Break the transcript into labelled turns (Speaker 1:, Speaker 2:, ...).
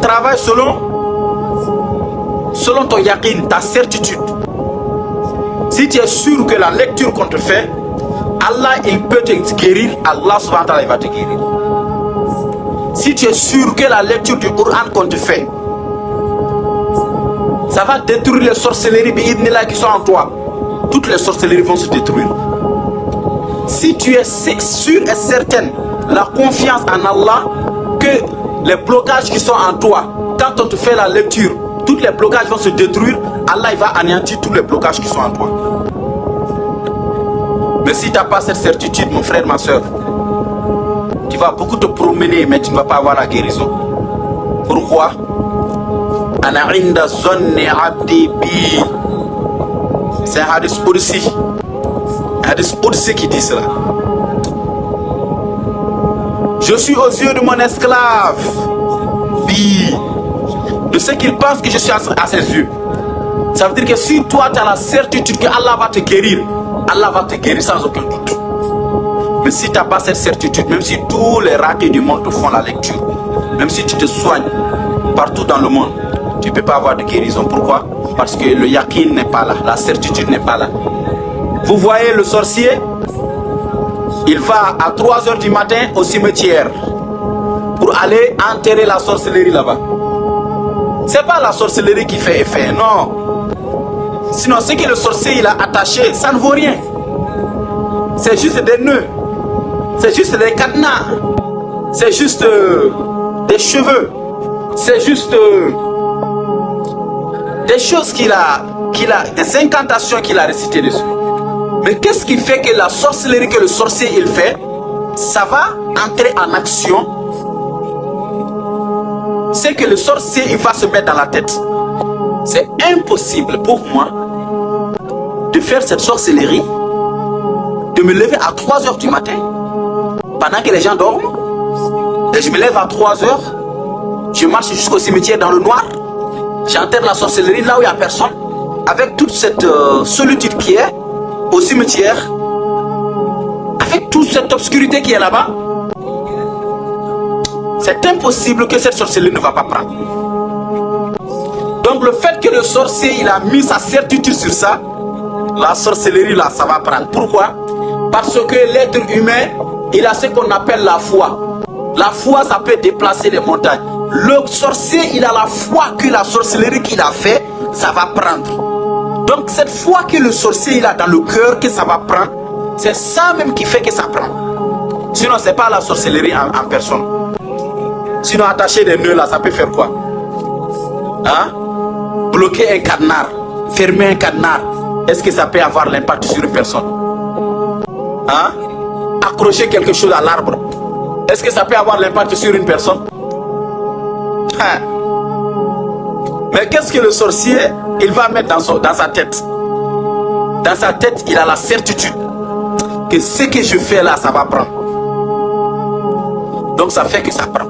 Speaker 1: travaille selon ton yaqin, ta certitude. Si tu es sûr que la lecture qu'on te fait, Allah il peut te guérir, Allah subhanahu wa ta'ala il va te guérir. Si tu es sûr que la lecture du Coran qu'on te fait, ça va détruire les sorcelleries qui sont en toi, toutes les sorcelleries vont se détruire. Si tu es sûr et certaine, la confiance en Allah, que les blocages qui sont en toi, quand on te fait la lecture, tous les blocages vont se détruire, Allah il va anéantir tous les blocages qui sont en toi. Mais si tu n'as pas cette certitude, mon frère, ma soeur, tu vas beaucoup te promener, mais tu ne vas pas avoir la guérison. Pourquoi? C'est un hadith Qudsi. Un hadith Qudsi qui dit cela. Je suis aux yeux de mon esclave, de ce qu'il pense que je suis à ses yeux. Ça veut dire que si toi tu as la certitude que Allah va te guérir, Allah va te guérir sans aucun doute. Mais si tu n'as pas cette certitude, même si tous les raquets du monde te font la lecture, même si tu te soignes partout dans le monde, tu ne peux pas avoir de guérison. Pourquoi? Parce que le yaqin n'est pas là, la certitude n'est pas là. Vous voyez le sorcier, il va à 3 h du matin au cimetière pour aller enterrer la sorcellerie là-bas. C'est pas la sorcellerie qui fait effet, non. Sinon, ce que le sorcier il a attaché, ça ne vaut rien. C'est juste des nœuds, c'est juste des cadenas, c'est juste des cheveux, c'est juste des choses qu'il a, des incantations qu'il a récitées dessus. Mais qu'est-ce qui fait que la sorcellerie que le sorcier il fait, ça va entrer en action? C'est que le sorcier il va se mettre dans la tête. C'est impossible pour moi de faire cette sorcellerie, de me lever à 3 h du matin pendant que les gens dorment. Et je me lève à 3 h, je marche jusqu'au cimetière dans le noir, j'enterre la sorcellerie là où il n'y a personne, avec toute cette solitude qui est au cimetière, avec toute cette obscurité qui est là-bas. C'est impossible que cette sorcellerie ne va pas prendre. Donc le fait que le sorcier il a mis sa certitude sur ça, la sorcellerie là ça va prendre. Pourquoi? Parce que l'être humain il a ce qu'on appelle la foi. La foi ça peut déplacer les montagnes. Le sorcier il a la foi que la sorcellerie qu'il a fait ça va prendre. Donc cette foi que le sorcier il a dans le cœur que ça va prendre, c'est ça même qui fait que ça prend. Sinon c'est pas la sorcellerie en personne. Sinon attacher des nœuds là ça peut faire quoi? Hein? Bloquer un cadenas, fermer un cadenas, est-ce que ça peut avoir l'impact sur une personne? Hein? Accrocher quelque chose à l'arbre, est-ce que ça peut avoir l'impact sur une personne? Hein? Mais qu'est-ce que le sorcier il va mettre dans sa tête? Dans sa tête il a la certitude que ce que je fais là ça va prendre. Donc ça fait que ça prend.